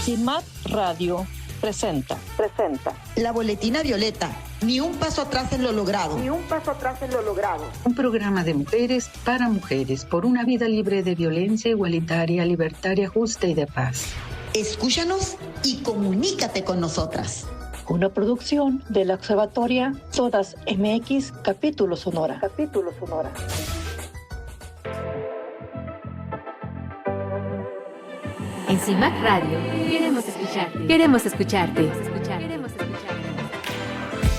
CIMAC Radio presenta La Boletina Violeta, ni un paso atrás en lo logrado. Un programa de mujeres para mujeres, por una vida libre de violencia, igualitaria, libertaria, justa y de paz. Escúchanos y comunícate con nosotras. una producción de la Observatoria Todas MX, Capítulo Sonora. En CIMAC Radio queremos escucharte.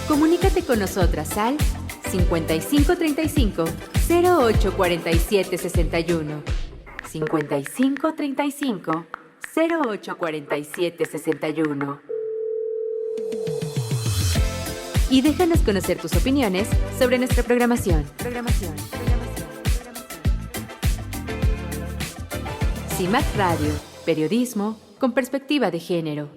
Comunícate con nosotras al 5535 0847 61 5535 0847 61 y déjanos conocer tus opiniones sobre nuestra programación. CIMAC Radio, periodismo con perspectiva de género.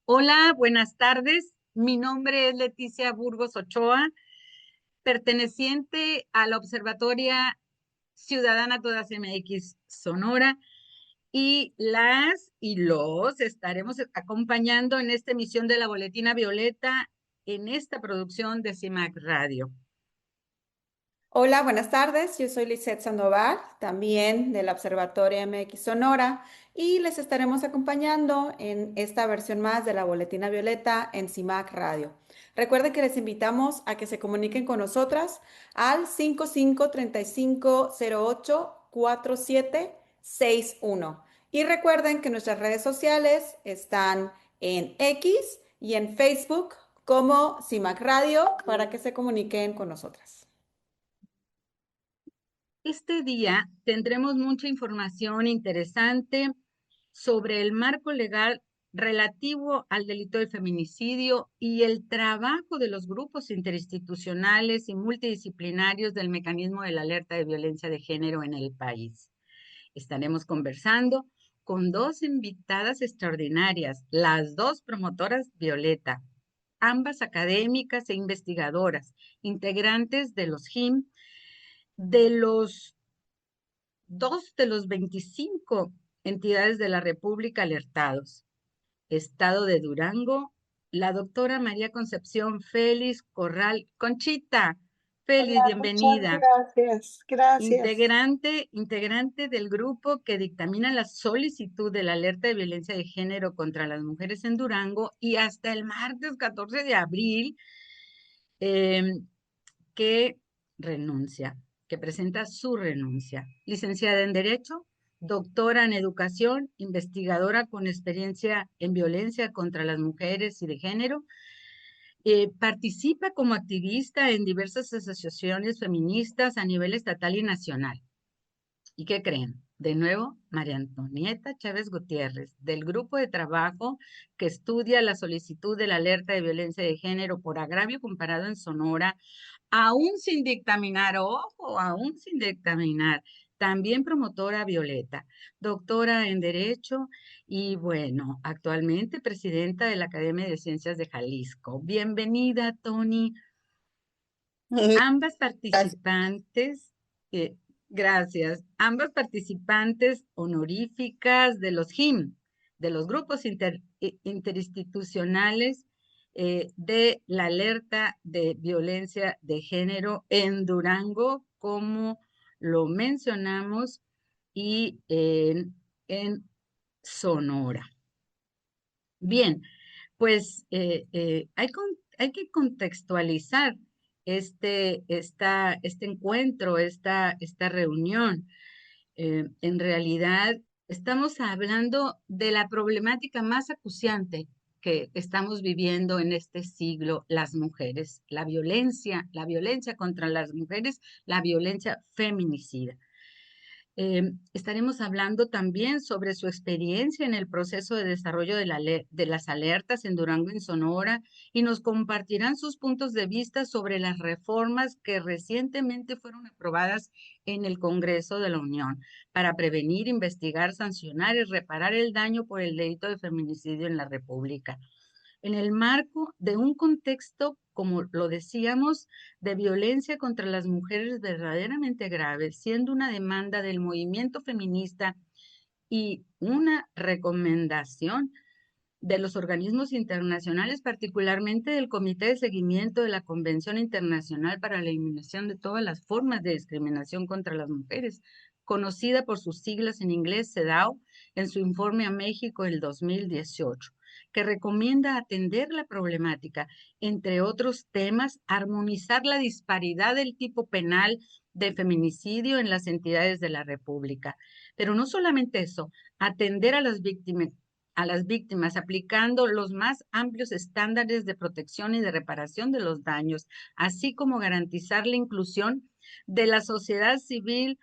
Hola, buenas tardes. Mi nombre es Leticia Burgos Ochoa, perteneciente a la Observatoria Ciudadana Todas MX Sonora, y los estaremos acompañando en esta emisión de la Boletina Violeta en esta producción de CIMAC Radio. Hola, buenas tardes. Yo soy Lisette Sandoval, también de la Observatoria MX Sonora, y les estaremos acompañando en esta versión más de la Boletina Violeta en CIMAC Radio. Recuerden que les invitamos a que se comuniquen con nosotras al 5535084761. Y recuerden que nuestras redes sociales están en X y en Facebook como CIMAC Radio para que se comuniquen con nosotras. Este día tendremos mucha información interesante sobre el marco legal relativo al delito de feminicidio y el trabajo de los grupos interinstitucionales y multidisciplinarios del mecanismo de la alerta de violencia de género en el país. Estaremos conversando con dos invitadas extraordinarias, las dos promotoras Violeta, ambas académicas e investigadoras, integrantes de los JIM, de los 25 entidades de la República alertados. Estado de Durango, la doctora María Concepción Félix Corral. Conchita, Félix, Hola, bienvenida. Muchas gracias. Integrante del grupo que dictamina la solicitud de la alerta de violencia de género contra las mujeres en Durango, y hasta el martes 14 de abril que presenta su renuncia. Licenciada en Derecho, doctora en Educación, investigadora con experiencia en violencia contra las mujeres y de género. Participa como activista en diversas asociaciones feministas a nivel estatal y nacional. ¿Y qué creen? De nuevo, María Antonieta Chávez Gutiérrez, del grupo de trabajo que estudia la solicitud de la alerta de violencia de género por agravio comparado en Sonora, aún sin dictaminar, también promotora Violeta, doctora en Derecho y, bueno, actualmente presidenta de la Academia de Ciencias de Jalisco. Bienvenida, Tony. Ambas participantes, gracias, ambas participantes honoríficas de los JIM, de los grupos interinstitucionales de la alerta de violencia de género en Durango, como lo mencionamos, y en Sonora. Bien, pues hay que contextualizar este encuentro, esta reunión. En realidad, estamos hablando de la problemática más acuciante que estamos viviendo en este siglo, las mujeres, la violencia contra las mujeres, la violencia feminicida. Estaremos hablando también sobre su experiencia en el proceso de desarrollo de las alertas en Durango y en Sonora, y nos compartirán sus puntos de vista sobre las reformas que recientemente fueron aprobadas en el Congreso de la Unión para prevenir, investigar, sancionar y reparar el daño por el delito de feminicidio en la República, en el marco de un contexto, como lo decíamos, de violencia contra las mujeres verdaderamente grave, siendo una demanda del movimiento feminista y una recomendación de los organismos internacionales, particularmente del Comité de Seguimiento de la Convención Internacional para la Eliminación de todas las formas de discriminación contra las mujeres, conocida por sus siglas en inglés CEDAW, en su informe a México del 2018, que recomienda atender la problemática, entre otros temas, armonizar la disparidad del tipo penal de feminicidio en las entidades de la República. Pero no solamente eso, atender a las víctimas aplicando los más amplios estándares de protección y de reparación de los daños, así como garantizar la inclusión de la sociedad civil,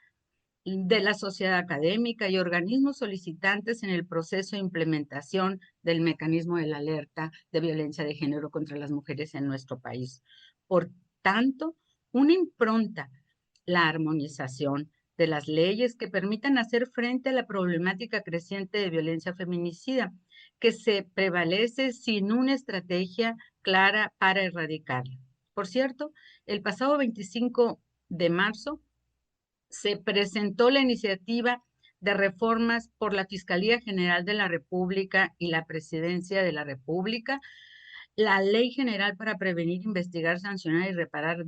de la sociedad académica y organismos solicitantes en el proceso de implementación del mecanismo de la alerta de violencia de género contra las mujeres en nuestro país. Por tanto, una impronta, la armonización de las leyes que permitan hacer frente a la problemática creciente de violencia feminicida, que se prevalece sin una estrategia clara para erradicarla. Por cierto, el pasado 25 de marzo se presentó la iniciativa de reformas por la Fiscalía General de la República y la Presidencia de la República, la Ley General para prevenir, investigar, sancionar y reparar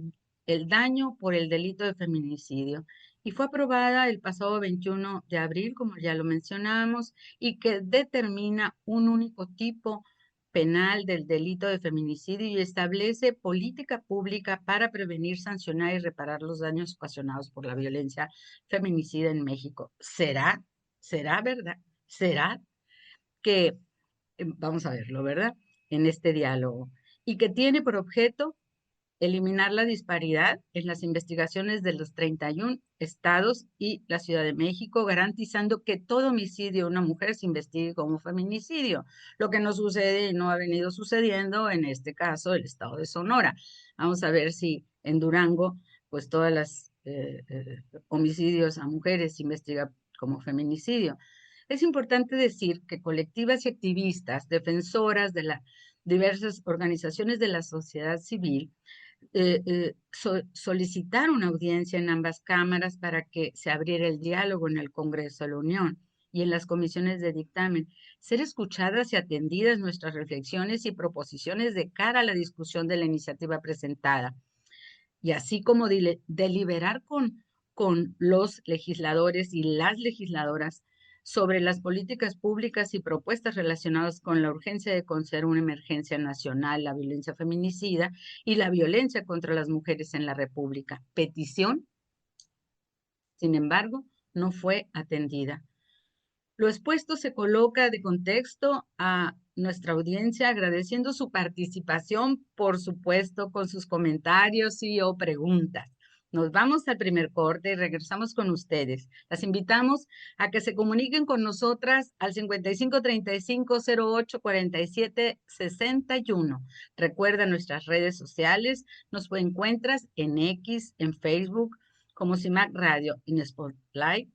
el daño por el delito de feminicidio, y fue aprobada el pasado 21 de abril, como ya lo mencionábamos, y que determina un único tipo penal del delito de feminicidio y establece política pública para prevenir, sancionar y reparar los daños ocasionados por la violencia feminicida en México. ¿Será verdad? ¿Será que, vamos a verlo, ¿verdad?, en este diálogo, y que tiene por objeto eliminar la disparidad en las investigaciones de los 31 estados y la Ciudad de México, garantizando que todo homicidio de una mujer se investigue como feminicidio, lo que no sucede y no ha venido sucediendo en este caso del estado de Sonora. Vamos a ver si en Durango, pues todas las homicidios a mujeres se investiga como feminicidio. Es importante decir que colectivas y activistas, defensoras de las diversas organizaciones de la sociedad civil, solicitar una audiencia en ambas cámaras para que se abriera el diálogo en el Congreso de la Unión y en las comisiones de dictamen, ser escuchadas y atendidas nuestras reflexiones y proposiciones de cara a la discusión de la iniciativa presentada, y así como deliberar con los legisladores y las legisladoras sobre las políticas públicas y propuestas relacionadas con la urgencia de conceder una emergencia nacional, la violencia feminicida y la violencia contra las mujeres en la República. Petición, sin embargo, no fue atendida. Lo expuesto se coloca de contexto a nuestra audiencia, agradeciendo su participación, por supuesto, con sus comentarios o preguntas. Nos vamos al primer corte y regresamos con ustedes. Las invitamos a que se comuniquen con nosotras al 5535-0847-61. Recuerda nuestras redes sociales. Nos encuentras en X, en Facebook, como CIMAC Radio, en Spotlight.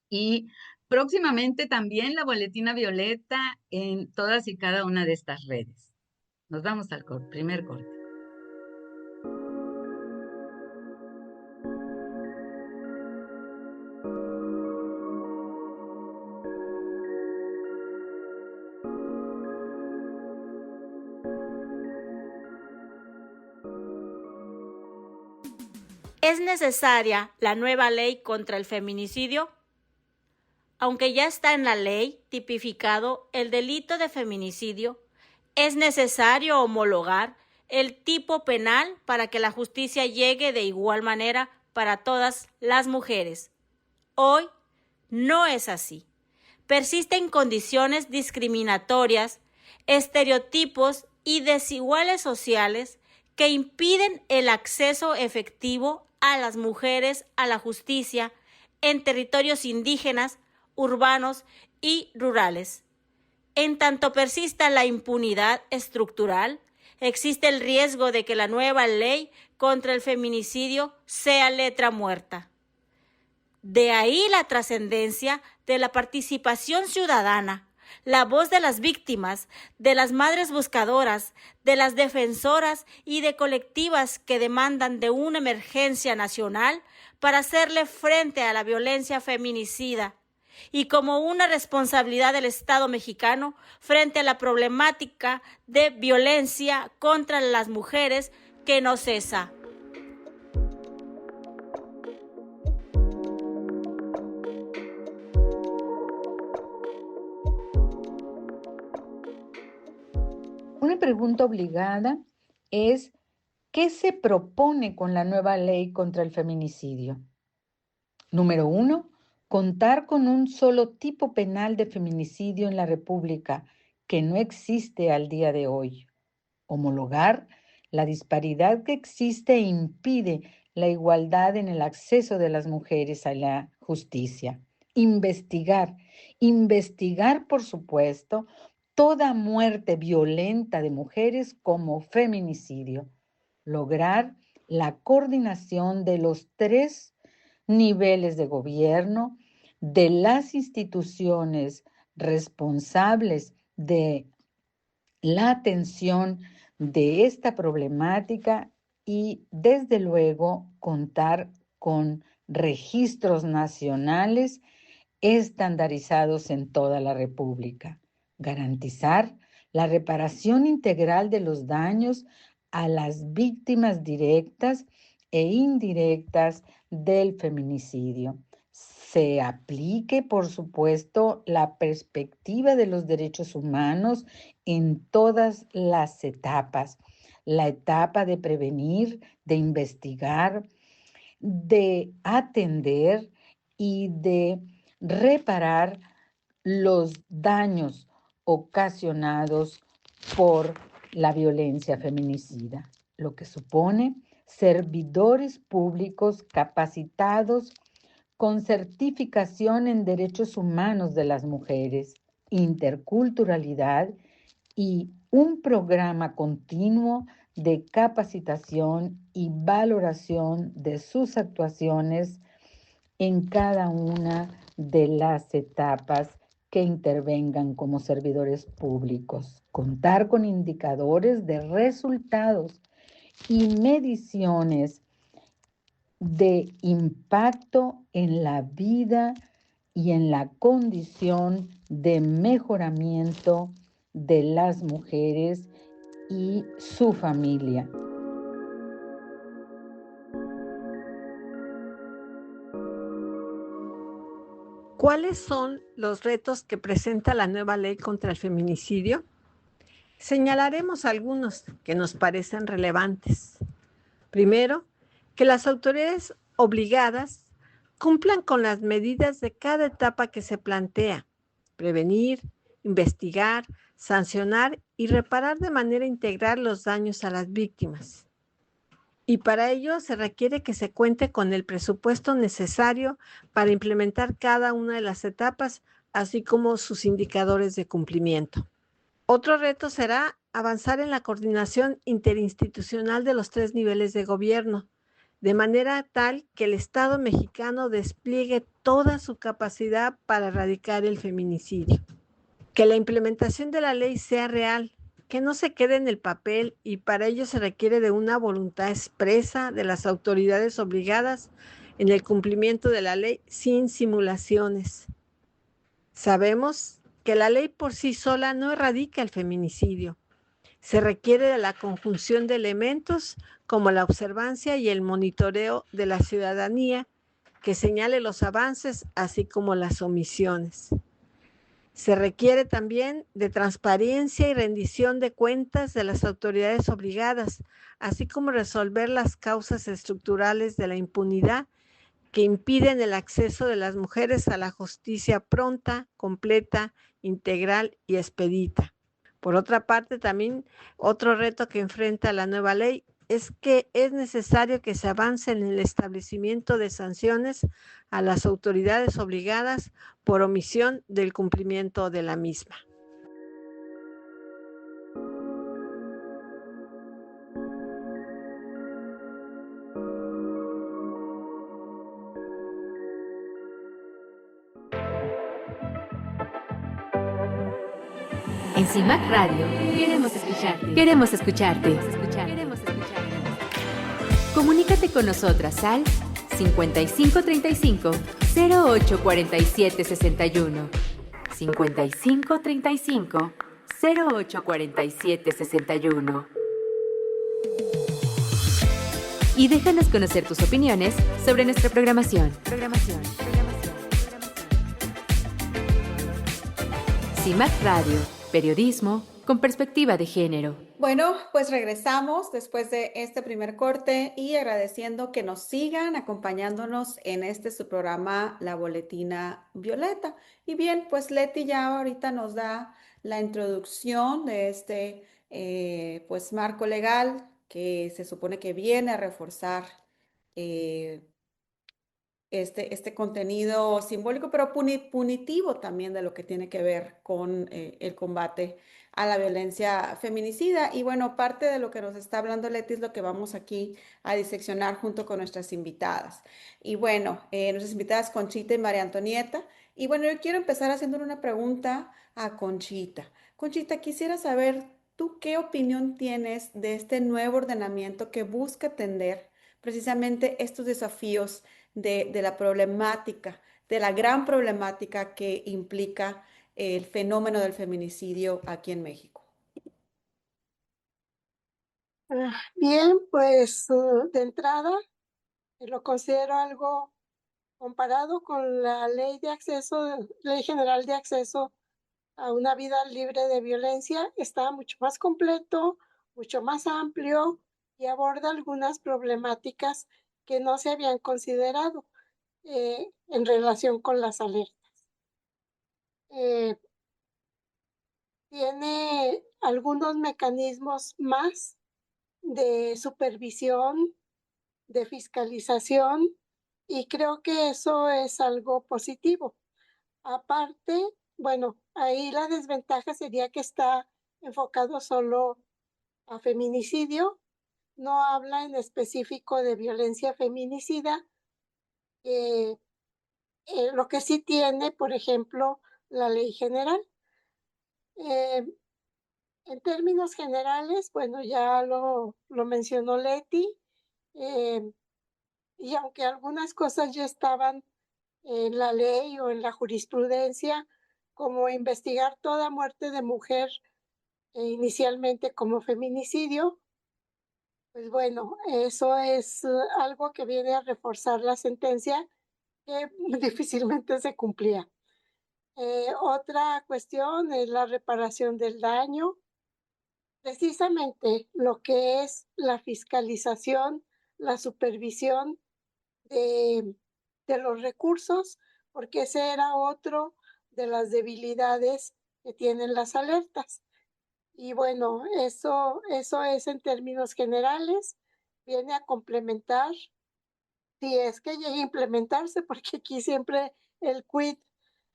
Y próximamente también la Boletina Violeta en todas y cada una de estas redes. Nos vamos al primer corte. ¿Es necesaria la nueva ley contra el feminicidio? Aunque ya está en la ley tipificado el delito de feminicidio, es necesario homologar el tipo penal para que la justicia llegue de igual manera para todas las mujeres. Hoy no es así. Persisten condiciones discriminatorias, estereotipos y desiguales sociales que impiden el acceso efectivo a las mujeres a la justicia en territorios indígenas, urbanos y rurales. En tanto persista la impunidad estructural, existe el riesgo de que la nueva ley contra el feminicidio sea letra muerta. De ahí la trascendencia de la participación ciudadana, la voz de las víctimas, de las madres buscadoras, de las defensoras y de colectivas que demandan de una emergencia nacional para hacerle frente a la violencia feminicida y como una responsabilidad del Estado mexicano frente a la problemática de violencia contra las mujeres que no cesa. Una pregunta obligada es, ¿qué se propone con la nueva ley contra el feminicidio? Número 1, contar con un solo tipo penal de feminicidio en la República, que no existe al día de hoy. Homologar la disparidad que existe e impide la igualdad en el acceso de las mujeres a la justicia. Investigar, por supuesto, toda muerte violenta de mujeres como feminicidio. Lograr la coordinación de los 3 niveles de gobierno, de las instituciones responsables de la atención de esta problemática y, desde luego, contar con registros nacionales estandarizados en toda la República. Garantizar la reparación integral de los daños a las víctimas directas e indirectas del feminicidio. Se aplique, por supuesto, la perspectiva de los derechos humanos en todas las etapas. La etapa de prevenir, de investigar, de atender y de reparar los daños ocasionados por la violencia feminicida, lo que supone servidores públicos capacitados con certificación en derechos humanos de las mujeres, interculturalidad y un programa continuo de capacitación y valoración de sus actuaciones en cada una de las etapas que intervengan como servidores públicos. Contar con indicadores de resultados y mediciones de impacto en la vida y en la condición de mejoramiento de las mujeres y su familia. ¿Cuáles son los retos que presenta la nueva ley contra el feminicidio? Señalaremos algunos que nos parecen relevantes. Primero, que las autoridades obligadas cumplan con las medidas de cada etapa que se plantea: prevenir, investigar, sancionar y reparar de manera integral los daños a las víctimas. Y para ello se requiere que se cuente con el presupuesto necesario para implementar cada una de las etapas, así como sus indicadores de cumplimiento. Otro reto será avanzar en la coordinación interinstitucional de los 3 niveles de gobierno, de manera tal que el Estado mexicano despliegue toda su capacidad para erradicar el feminicidio. Que la implementación de la ley sea real, que no se quede en el papel, y para ello se requiere de una voluntad expresa de las autoridades obligadas en el cumplimiento de la ley sin simulaciones. Sabemos que la ley por sí sola no erradica el feminicidio. Se requiere de la conjunción de elementos como la observancia y el monitoreo de la ciudadanía, que señale los avances así como las omisiones. Se requiere también de transparencia y rendición de cuentas de las autoridades obligadas, así como resolver las causas estructurales de la impunidad que impiden el acceso de las mujeres a la justicia pronta, completa, integral y expedita. Por otra parte, también otro reto que enfrenta la nueva ley es que es necesario que se avance en el establecimiento de sanciones a las autoridades obligadas por omisión del cumplimiento de la misma. En CIMAC Radio queremos escucharte. Comunícate con nosotras al 5535 084761 5535 084761. Y déjanos conocer tus opiniones sobre nuestra programación. CIMAC Radio, periodismo con perspectiva de género. Bueno, pues regresamos después de este primer corte y agradeciendo que nos sigan acompañándonos en su programa La Boletina Violeta. Y bien, pues Leti ya ahorita nos da la introducción de pues marco legal que se supone que viene a reforzar este contenido simbólico, pero punitivo también de lo que tiene que ver con el combate a la violencia feminicida. Y bueno, parte de lo que nos está hablando Leti es lo que vamos aquí a diseccionar junto con nuestras invitadas. Y bueno, nuestras invitadas Conchita y María Antonieta. Y bueno, yo quiero empezar haciéndole una pregunta a Conchita. Conchita, quisiera saber, ¿tú qué opinión tienes de este nuevo ordenamiento que busca atender precisamente estos desafíos de la problemática, de la gran problemática que implica el fenómeno del feminicidio aquí en México? Bien, pues de entrada lo considero algo comparado con la Ley General de Acceso a una vida libre de violencia, está mucho más completo, mucho más amplio y aborda algunas problemáticas que no se habían considerado en relación con las alertas. Tiene algunos mecanismos más de supervisión, de fiscalización, y creo que eso es algo positivo. Aparte, bueno, ahí la desventaja sería que está enfocado solo a feminicidio, no habla en específico de violencia feminicida. Lo que sí tiene, por ejemplo, la ley general. En términos generales, bueno, ya lo mencionó Leti, y aunque algunas cosas ya estaban en la ley o en la jurisprudencia, como investigar toda muerte de mujer inicialmente como feminicidio, pues bueno, eso es algo que viene a reforzar la sentencia que difícilmente se cumplía. Otra cuestión es la reparación del daño. Precisamente lo que es la fiscalización, la supervisión de los recursos, porque ese era otro de las debilidades que tienen las alertas. Y bueno, eso es en términos generales, viene a complementar, si es que llegue a implementarse, porque aquí siempre el quid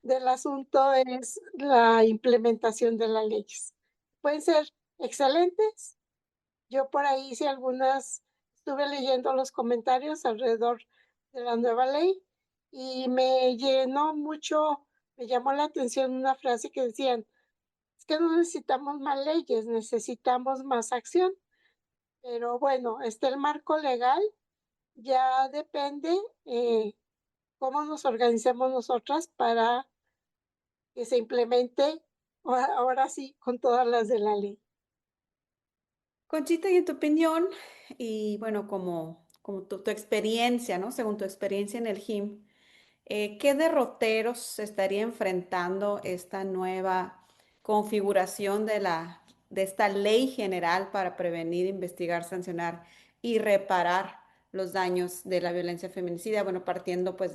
del asunto es la implementación de las leyes. Pueden ser excelentes. Yo por ahí hice estuve leyendo los comentarios alrededor de la nueva ley y me llamó la atención una frase que decían, es que no necesitamos más leyes, necesitamos más acción. Pero bueno, el marco legal, ya depende cómo nos organicemos nosotras para que se implemente ahora sí con todas las de la ley. Conchita, y en tu opinión, y bueno, como tu experiencia, ¿no? Según tu experiencia en el GIM, ¿qué derroteros se estaría enfrentando esta nueva configuración de esta ley general para prevenir, investigar, sancionar y reparar los daños de la violencia feminicida? Bueno, partiendo pues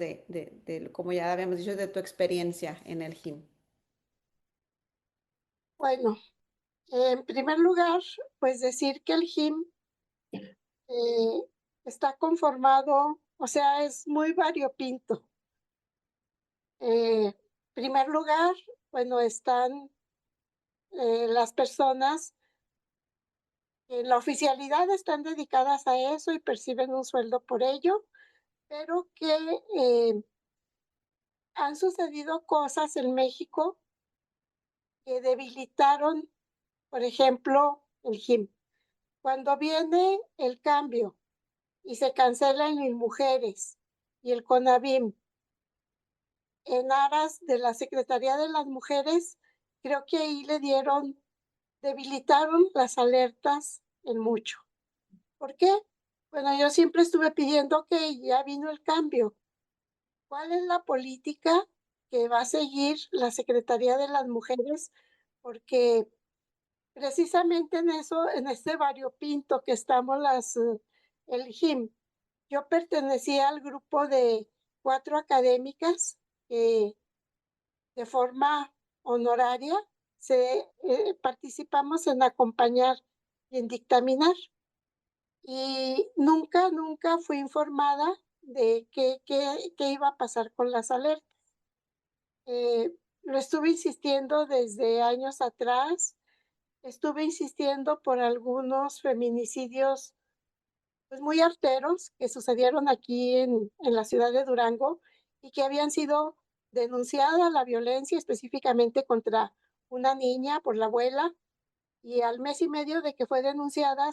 como ya habíamos dicho, de tu experiencia en el GIM. Bueno, en primer lugar, pues decir que el GIM está conformado, o sea, es muy variopinto. En primer lugar, bueno, están las personas en la oficialidad, están dedicadas a eso y perciben un sueldo por ello, pero que han sucedido cosas en México que debilitaron, por ejemplo, el GIM. Cuando viene el cambio y se cancelan las mujeres y el CONAVIM, en aras de la Secretaría de las Mujeres, creo que ahí debilitaron las alertas en mucho. ¿Por qué? Bueno, yo siempre estuve pidiendo que ya vino el cambio. ¿Cuál es la política que va a seguir la Secretaría de las Mujeres? Porque precisamente en eso, en este variopinto que estamos el JIM, yo pertenecía al grupo de 4 académicas que de forma honoraria participamos en acompañar y en dictaminar. Y nunca fui informada de qué iba a pasar con las alertas. Lo estuve insistiendo desde años atrás, estuve insistiendo por algunos feminicidios pues muy arteros que sucedieron aquí en la ciudad de Durango y que habían sido denunciada la violencia específicamente contra una niña por la abuela, y al mes y medio de que fue denunciada,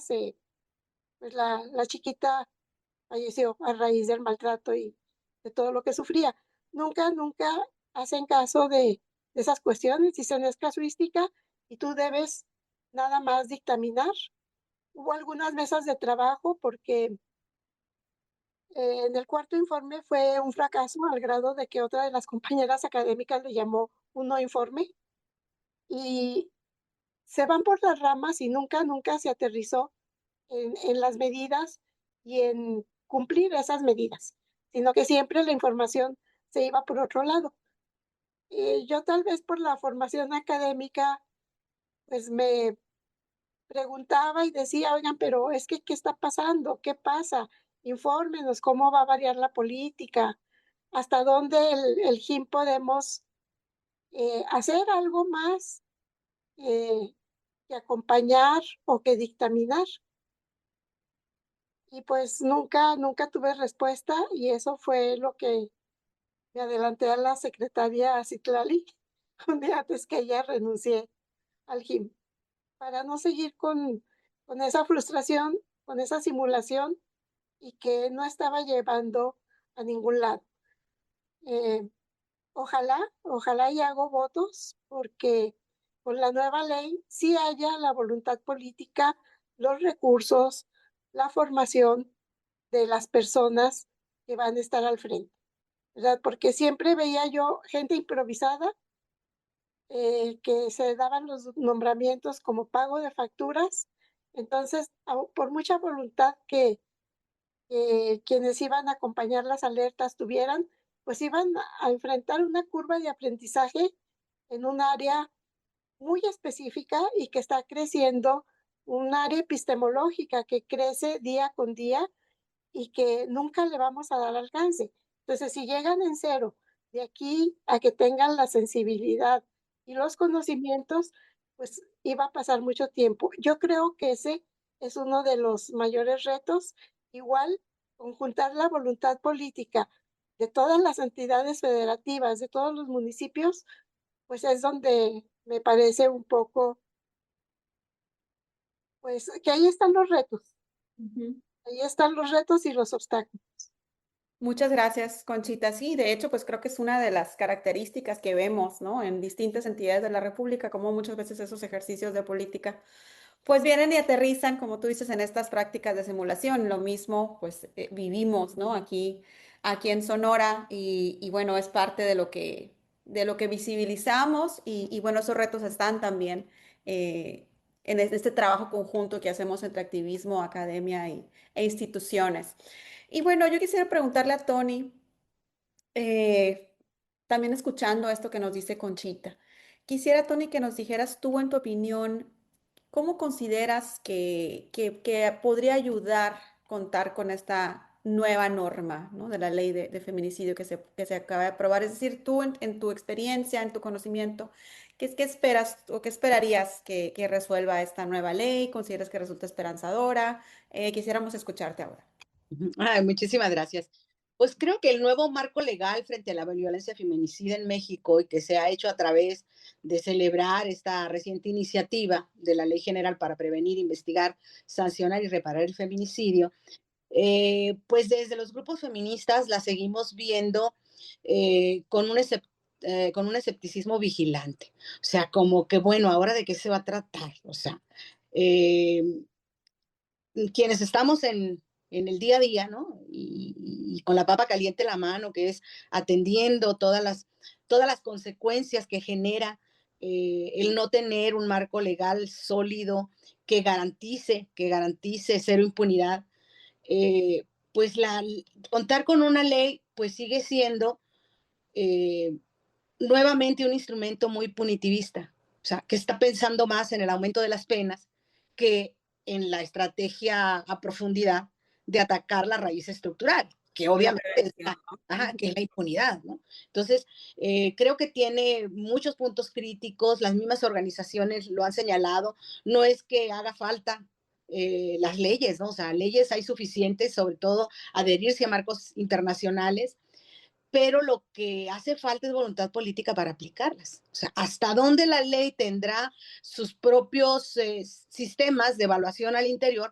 pues la chiquita falleció a raíz del maltrato y de todo lo que sufría. Nunca hacen caso de esas cuestiones, dicen es casuística y tú debes nada más dictaminar. Hubo algunas mesas de trabajo porque en el cuarto informe fue un fracaso al grado de que otra de las compañeras académicas le llamó un no informe, y se van por las ramas y nunca se aterrizó en las medidas y en cumplir esas medidas, sino que siempre la información se iba por otro lado. Yo tal vez por la formación académica, pues me preguntaba y decía, oigan, pero es que, ¿qué está pasando? ¿Qué pasa? Infórmenos, ¿cómo va a variar la política? ¿Hasta dónde el JIM podemos hacer algo más que acompañar o que dictaminar? Y pues nunca tuve respuesta, y eso fue lo que me adelanté a la secretaria Citlali un día antes que ella renuncié al JIM, para no seguir con esa frustración, con esa simulación, y que no estaba llevando a ningún lado. Ojalá y hago votos porque con la nueva ley sí haya la voluntad política, los recursos, la formación de las personas que van a estar al frente, ¿verdad? Porque siempre veía yo gente improvisada, que se daban los nombramientos como pago de facturas. Entonces, por mucha voluntad que quienes iban a acompañar las alertas tuvieran, pues iban a enfrentar una curva de aprendizaje en un área muy específica y que está creciendo, un área epistemológica que crece día con día y que nunca le vamos a dar alcance. Entonces, si llegan en cero, de aquí a que tengan la sensibilidad y los conocimientos, pues iba a pasar mucho tiempo. Yo creo que ese es uno de los mayores retos. Igual, conjuntar la voluntad política de todas las entidades federativas, de todos los municipios, pues es donde me parece un poco, pues que ahí están los retos. Ahí están los retos y los obstáculos. Muchas gracias, Conchita. Sí, de hecho, pues creo que es una de las características que vemos, ¿no? En distintas entidades de la República, como muchas veces esos ejercicios de política, pues vienen y aterrizan, como tú dices, en estas prácticas de simulación. Lo mismo, pues vivimos, ¿no? Aquí en Sonora, y bueno, es parte de lo que visibilizamos, y bueno, esos retos están también en este trabajo conjunto que hacemos entre activismo, academia e instituciones. Y bueno, yo quisiera preguntarle a Tony, eh, también escuchando esto que nos dice Conchita, quisiera, Tony, que nos dijeras tú, en tu opinión, ¿cómo consideras que podría ayudar contar con esta nueva norma, ¿no? De la ley de feminicidio que se acaba de aprobar? Es decir, tú en tu experiencia, en tu conocimiento, ¿qué esperas o qué esperarías que resuelva esta nueva ley? ¿Consideras que resulta esperanzadora? Quisiéramos escucharte ahora. Ay, muchísimas gracias. Pues creo que el nuevo marco legal frente a la violencia feminicida en México, y que se ha hecho a través de celebrar esta reciente iniciativa de la Ley General para prevenir, investigar, sancionar y reparar el feminicidio, pues desde los grupos feministas la seguimos viendo con un escepticismo vigilante. O sea, como que, bueno, ¿ahora de qué se va a tratar? O sea, quienes estamos en el día a día, ¿no? Y con la papa caliente en la mano, que es atendiendo todas las consecuencias que genera el no tener un marco legal sólido que garantice cero impunidad, eh, pues contar con una ley pues sigue siendo eh, nuevamente un instrumento muy punitivista, o sea, que está pensando más en el aumento de las penas que en la estrategia a profundidad de atacar la raíz estructural, que obviamente que es la impunidad, ¿no? Entonces, creo que tiene muchos puntos críticos, las mismas organizaciones lo han señalado, no es que haga falta las leyes, ¿no? O sea, leyes hay suficientes, sobre todo adherirse a marcos internacionales, pero lo que hace falta es voluntad política para aplicarlas. O sea, hasta dónde la ley tendrá sus propios sistemas de evaluación al interior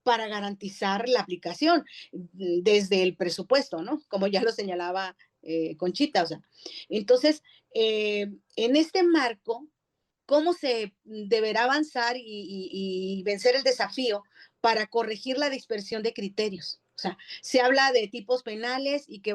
para garantizar la aplicación desde el presupuesto, ¿no? Como ya lo señalaba Conchita. O sea, entonces, en este marco, ¿cómo se deberá avanzar y vencer el desafío para corregir la dispersión de criterios? O sea, se habla de tipos penales y que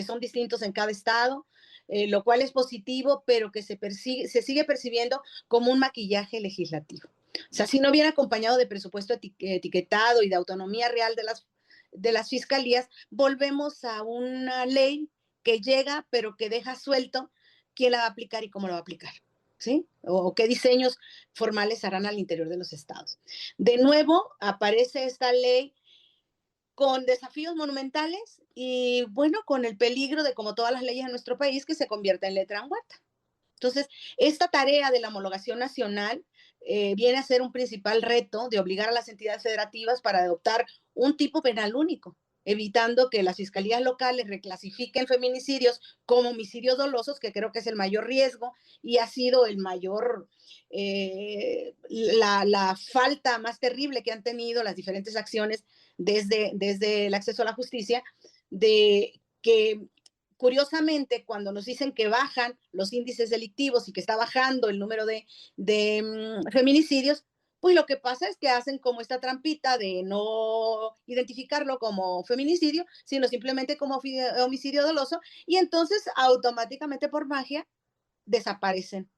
son distintos en cada estado, lo cual es positivo, pero que se sigue percibiendo como un maquillaje legislativo. O sea, si no viene acompañado de presupuesto etiquetado y de autonomía real de las fiscalías, volvemos a una ley que llega, pero que deja suelto quién la va a aplicar y cómo la va a aplicar. ¿Sí? O qué diseños formales harán al interior de los estados. De nuevo, aparece esta ley con desafíos monumentales y, bueno, con el peligro de, como todas las leyes en nuestro país, que se convierta en letra muerta. Entonces, esta tarea de la homologación nacional viene a ser un principal reto de obligar a las entidades federativas para adoptar un tipo penal único, evitando que las fiscalías locales reclasifiquen feminicidios como homicidios dolosos, que creo que es el mayor riesgo y ha sido el mayor, la falta más terrible que han tenido las diferentes acciones desde el acceso a la justicia, de que curiosamente, cuando nos dicen que bajan los índices delictivos y que está bajando el número de feminicidios, pues lo que pasa es que hacen como esta trampita de no identificarlo como feminicidio, sino simplemente como homicidio doloso, y entonces automáticamente por magia desaparecen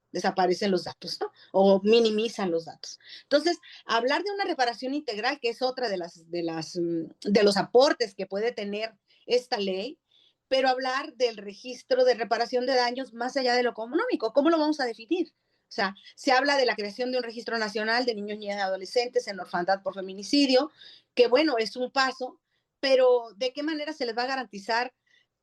los datos, ¿no? O minimizan los datos. Entonces, hablar de una reparación integral, que es otra de los aportes que puede tener esta ley, pero hablar del registro de reparación de daños más allá de lo económico, ¿cómo lo vamos a definir? O sea, se habla de la creación de un registro nacional de niños, niñas y adolescentes en orfandad por feminicidio, que bueno, es un paso, pero ¿de qué manera se les va a garantizar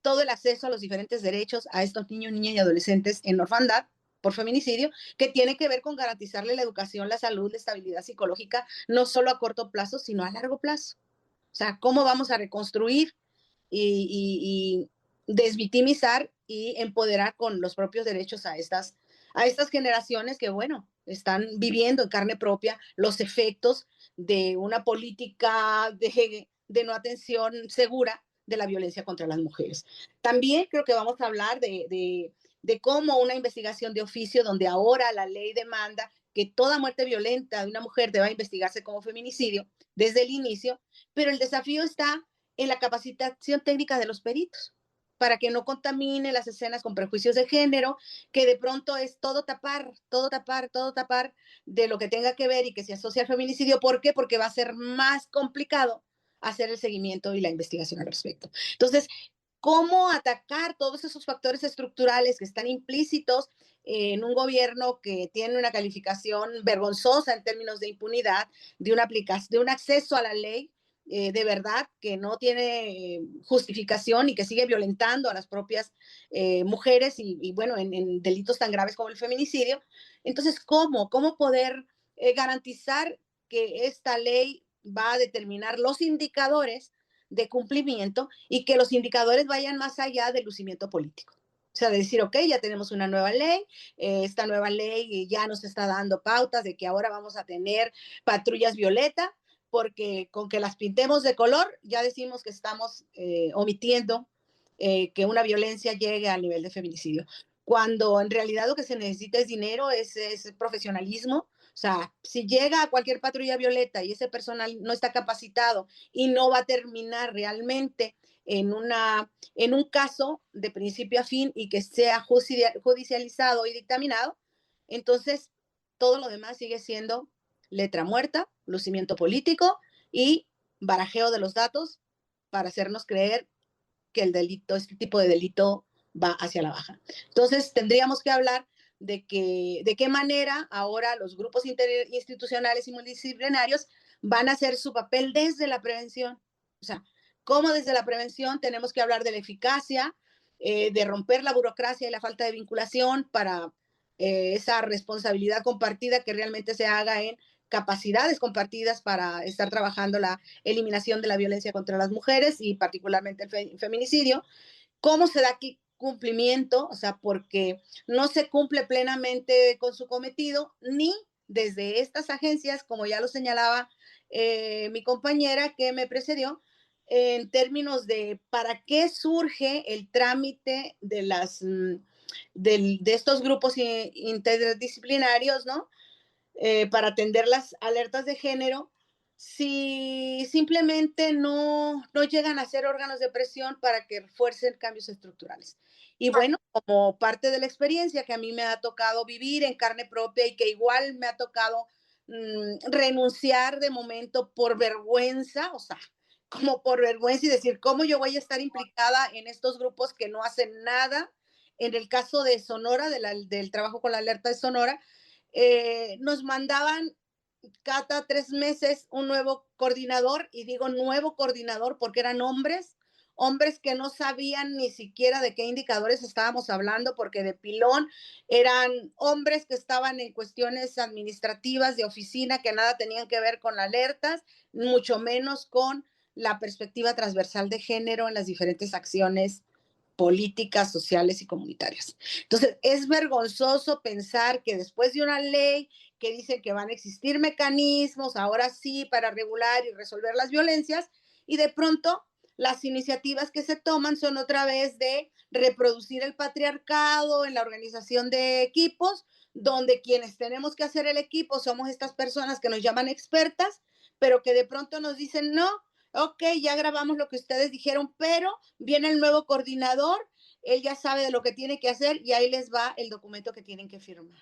todo el acceso a los diferentes derechos a estos niños, niñas y adolescentes en orfandad por feminicidio, que tiene que ver con garantizarle la educación, la salud, la estabilidad psicológica, no solo a corto plazo, sino a largo plazo? O sea, ¿cómo vamos a reconstruir y desvictimizar y empoderar con los propios derechos a estas generaciones que, bueno, están viviendo en carne propia los efectos de una política de no atención segura de la violencia contra las mujeres? También creo que vamos a hablar de cómo una investigación de oficio, donde ahora la ley demanda que toda muerte violenta de una mujer deba investigarse como feminicidio desde el inicio, pero el desafío está en la capacitación técnica de los peritos, para que no contamine las escenas con prejuicios de género, que de pronto es todo tapar de lo que tenga que ver y que se asocia al feminicidio. ¿Por qué? Porque va a ser más complicado hacer el seguimiento y la investigación al respecto. Entonces, ¿cómo atacar todos esos factores estructurales que están implícitos en un gobierno que tiene una calificación vergonzosa en términos de impunidad, de un acceso a la ley de verdad que no tiene justificación y que sigue violentando a las propias mujeres y bueno, en delitos tan graves como el feminicidio? Entonces, ¿cómo poder garantizar que esta ley va a determinar los indicadores de cumplimiento y que los indicadores vayan más allá del lucimiento político? O sea, de decir, ok, ya tenemos una nueva ley, esta nueva ley ya nos está dando pautas de que ahora vamos a tener patrullas violeta, porque con que las pintemos de color ya decimos que estamos omitiendo que una violencia llegue al nivel de feminicidio. Cuando en realidad lo que se necesita es dinero, es profesionalismo. O sea, si llega a cualquier patrulla violeta y ese personal no está capacitado y no va a terminar realmente en un caso de principio a fin y que sea judicializado y dictaminado, entonces todo lo demás sigue siendo letra muerta, lucimiento político y barajeo de los datos para hacernos creer que el delito, este tipo de delito va hacia la baja. Entonces, tendríamos que hablar de qué manera ahora los grupos institucionales y multidisciplinarios van a hacer su papel desde la prevención. O sea, cómo desde la prevención tenemos que hablar de la eficacia, de romper la burocracia y la falta de vinculación para esa responsabilidad compartida que realmente se haga en capacidades compartidas para estar trabajando la eliminación de la violencia contra las mujeres y particularmente el feminicidio. ¿Cómo se da aquí cumplimiento? O sea, porque no se cumple plenamente con su cometido, ni desde estas agencias, como ya lo señalaba mi compañera que me precedió, en términos de para qué surge el trámite de estos grupos interdisciplinarios, ¿no? Para atender las alertas de género, si simplemente no llegan a ser órganos de presión para que refuercen cambios estructurales. Y bueno, como parte de la experiencia que a mí me ha tocado vivir en carne propia y que igual me ha tocado renunciar de momento por vergüenza, o sea, como por vergüenza y decir, ¿cómo yo voy a estar implicada en estos grupos que no hacen nada? En el caso de Sonora, del trabajo con la alerta de Sonora, nos mandaban cada 3 meses un nuevo coordinador, y digo nuevo coordinador porque eran hombres que no sabían ni siquiera de qué indicadores estábamos hablando, porque de pilón eran hombres que estaban en cuestiones administrativas de oficina que nada tenían que ver con alertas, mucho menos con la perspectiva transversal de género en las diferentes acciones políticas, sociales y comunitarias. Entonces, es vergonzoso pensar que después de una ley que dice que van a existir mecanismos, ahora sí, para regular y resolver las violencias, y de pronto las iniciativas que se toman son otra vez de reproducir el patriarcado en la organización de equipos, donde quienes tenemos que hacer el equipo somos estas personas que nos llaman expertas, pero que de pronto nos dicen, no, ok, ya grabamos lo que ustedes dijeron, pero viene el nuevo coordinador, él ya sabe de lo que tiene que hacer y ahí les va el documento que tienen que firmar,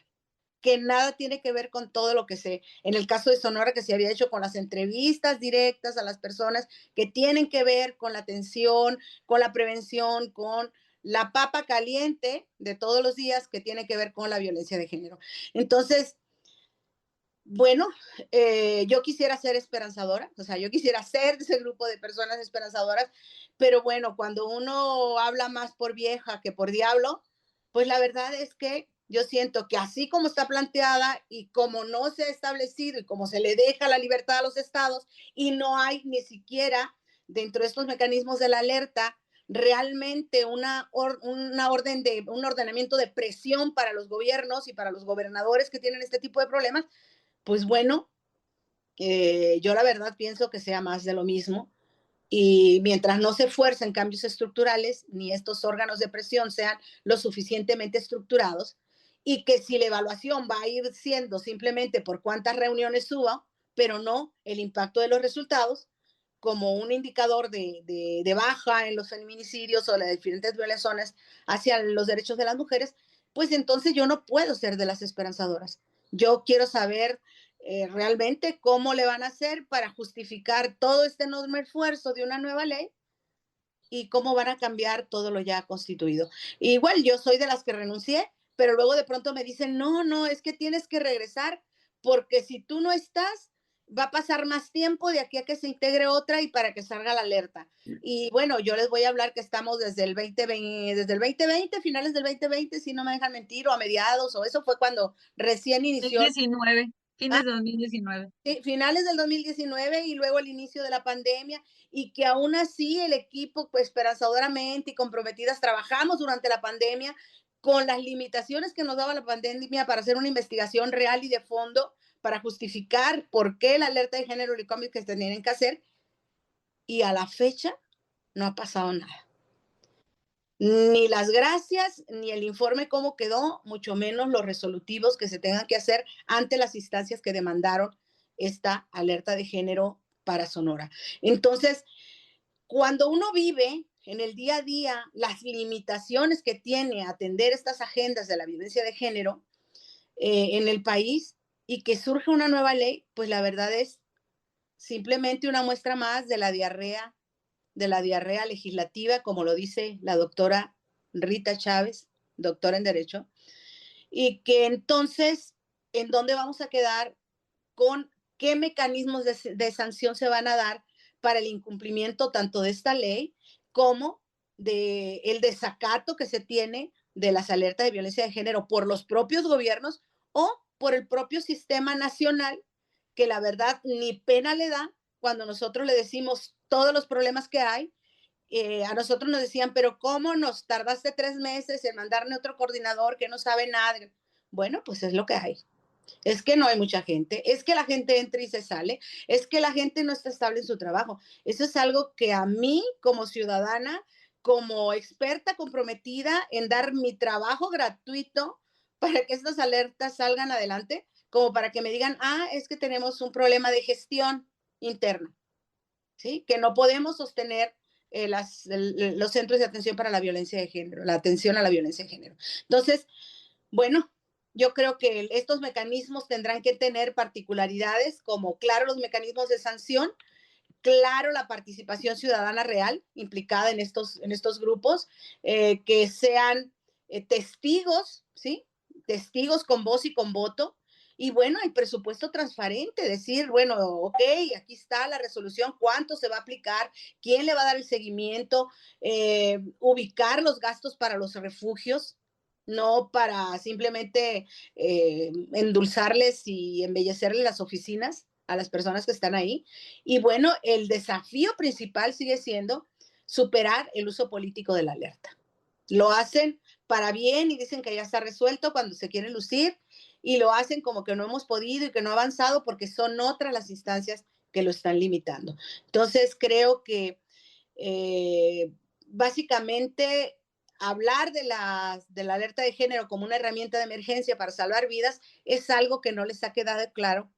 que nada tiene que ver con todo lo que en el caso de Sonora, que se había hecho con las entrevistas directas a las personas que tienen que ver con la atención, con la prevención, con la papa caliente de todos los días que tiene que ver con la violencia de género. Entonces, bueno, yo quisiera ser esperanzadora, o sea, yo quisiera ser de ese grupo de personas esperanzadoras, pero bueno, cuando uno habla más por vieja que por diablo, pues la verdad es que yo siento que así como está planteada y como no se ha establecido y como se le deja la libertad a los estados y no hay ni siquiera dentro de estos mecanismos de la alerta realmente un ordenamiento de presión para los gobiernos y para los gobernadores que tienen este tipo de problemas, pues bueno, yo la verdad pienso que sea más de lo mismo y mientras no se esfuercen cambios estructurales ni estos órganos de presión sean lo suficientemente estructurados y que si la evaluación va a ir siendo simplemente por cuántas reuniones suba, pero no el impacto de los resultados como un indicador de baja en los feminicidios o las diferentes violaciones hacia los derechos de las mujeres, pues entonces yo no puedo ser de las esperanzadoras. Yo quiero saber realmente cómo le van a hacer para justificar todo este enorme esfuerzo de una nueva ley y cómo van a cambiar todo lo ya constituido. Igual yo soy de las que renuncié, pero luego de pronto me dicen, no, es que tienes que regresar porque si tú no estás, va a pasar más tiempo de aquí a que se integre otra y para que salga la alerta. Y bueno, yo les voy a hablar que estamos desde el 2020, finales del 2020, si no me dejan mentir, o a mediados, o eso fue cuando recién inició. 2019, fines de 2019. Sí, finales del 2019 y luego el inicio de la pandemia, y que aún así el equipo, pues esperanzadoramente y comprometidas, trabajamos durante la pandemia con las limitaciones que nos daba la pandemia para hacer una investigación real y de fondo para justificar por qué la alerta de género y cómics que tenían que hacer, y a la fecha no ha pasado nada. Ni las gracias, ni el informe cómo quedó, mucho menos los resolutivos que se tengan que hacer ante las instancias que demandaron esta alerta de género para Sonora. Entonces, cuando uno vive en el día a día las limitaciones que tiene atender estas agendas de la violencia de género en el país y que surge una nueva ley, pues la verdad es simplemente una muestra más de la diarrea legislativa, como lo dice la doctora Rita Chávez, doctora en Derecho, y que entonces, ¿en dónde vamos a quedar con qué mecanismos de sanción se van a dar para el incumplimiento tanto de esta ley como de el desacato que se tiene de las alertas de violencia de género por los propios gobiernos o por el propio sistema nacional, que la verdad ni pena le da cuando nosotros le decimos todos los problemas que hay. A nosotros nos decían, pero ¿cómo nos tardaste 3 meses en mandarme otro coordinador que no sabe nada? Bueno, pues es lo que hay. Es que no hay mucha gente, es que la gente entra y se sale, es que la gente no está estable en su trabajo. Eso es algo que a mí como ciudadana, como experta comprometida en dar mi trabajo gratuito para que estas alertas salgan adelante, como para que me digan, es que tenemos un problema de gestión interna, ¿sí? Que no podemos sostener los centros de atención para la violencia de género, la atención a la violencia de género. Entonces, bueno, yo creo que estos mecanismos tendrán que tener particularidades como, claro, los mecanismos de sanción, claro, la participación ciudadana real implicada en estos grupos, que sean testigos, ¿sí? Testigos con voz y con voto. Y bueno, el presupuesto transparente, decir, bueno, ok, aquí está la resolución, cuánto se va a aplicar, quién le va a dar el seguimiento, ubicar los gastos para los refugios, no para simplemente endulzarles y embellecerles las oficinas a las personas que están ahí. Y bueno, el desafío principal sigue siendo superar el uso político de la alerta. Lo hacen para bien y dicen que ya está resuelto cuando se quieren lucir, y lo hacen como que no hemos podido y que no ha avanzado porque son otras las instancias que lo están limitando. Entonces, creo que básicamente hablar de la alerta de género como una herramienta de emergencia para salvar vidas es algo que no les ha quedado claro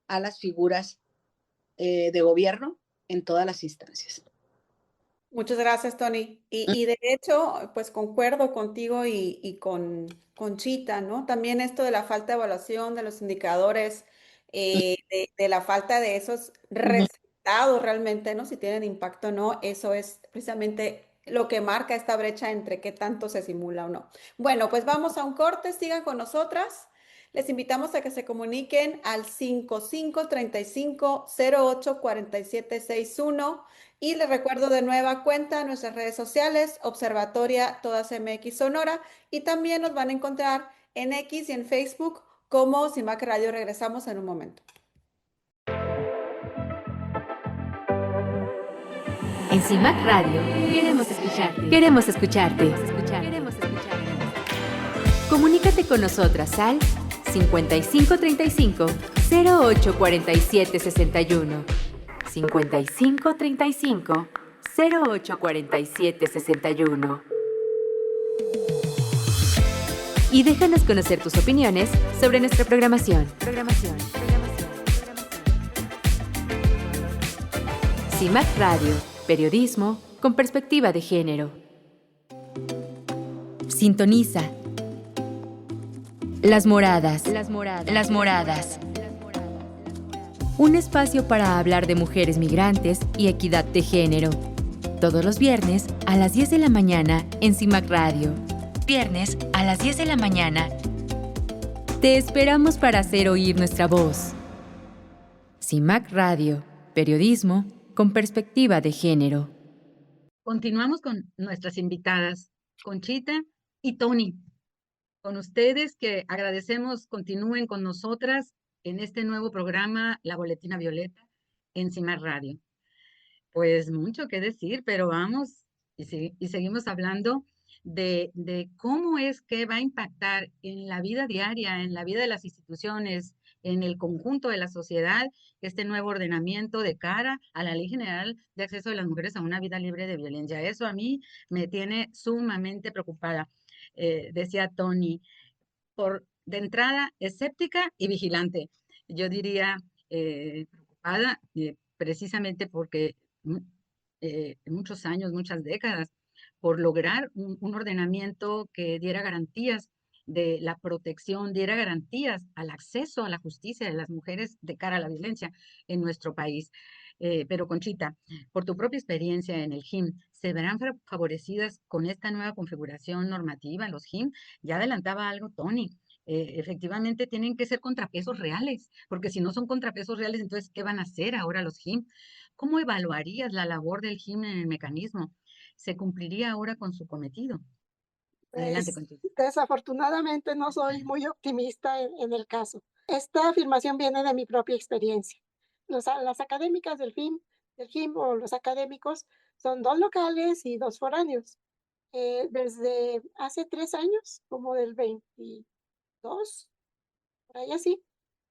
a las figuras de gobierno en todas las instancias. Muchas gracias, Tony. Y de hecho, pues concuerdo contigo y con Chita, ¿no? También esto de la falta de evaluación de los indicadores, de la falta de esos resultados realmente, ¿no? Si tienen impacto o no, eso es precisamente lo que marca esta brecha entre qué tanto se simula o no. Bueno, pues vamos a un corte, sigan con nosotras. Les invitamos a que se comuniquen al 5535-084761 y les recuerdo de nueva cuenta nuestras redes sociales, Observatoria Todas MX Sonora, y también nos van a encontrar en X y en Facebook como CIMAC Radio. Regresamos en un momento. En CIMAC Radio queremos escucharte. Queremos escucharte. Comunícate con nosotras al 5535-084761. 5535-084761. Y déjanos conocer tus opiniones sobre nuestra programación. CIMAC Radio, periodismo con perspectiva de género. Sintoniza. Las Moradas. Un espacio para hablar de mujeres migrantes y equidad de género. Todos los viernes a las 10 de la mañana en CIMAC Radio. Viernes a las 10 de la mañana. Te esperamos para hacer oír nuestra voz. CIMAC Radio, periodismo con perspectiva de género. Continuamos con nuestras invitadas, Conchita y Tony. Con ustedes que agradecemos continúen con nosotras en este nuevo programa, La Boletina Violeta, en CIMAC Radio. Pues mucho que decir, pero vamos y seguimos hablando de cómo es que va a impactar en la vida diaria, en la vida de las instituciones, en el conjunto de la sociedad este nuevo ordenamiento de cara a la Ley General de Acceso de las Mujeres a una vida libre de violencia. Eso a mí me tiene sumamente preocupada. Decía Tony, de entrada escéptica y vigilante. Yo diría preocupada precisamente porque muchos años, muchas décadas, por lograr un ordenamiento que diera garantías de la protección, diera garantías al acceso a la justicia de las mujeres de cara a la violencia en nuestro país. Pero Conchita, por tu propia experiencia en el JIM, ¿se verán favorecidas con esta nueva configuración normativa los JIM? Ya adelantaba algo Tony. Efectivamente tienen que ser contrapesos reales, porque si no son contrapesos reales, entonces, ¿qué van a hacer ahora los JIM? ¿Cómo evaluarías la labor del JIM en el mecanismo? ¿Se cumpliría ahora con su cometido? Adelante, Pues, Conchita. desafortunadamente no soy muy optimista en el caso. Esta afirmación viene de mi propia experiencia. Las académicas del JIM o los académicos son 2 locales y 2 foráneos. Desde hace 3 años, como del 22, por ahí así,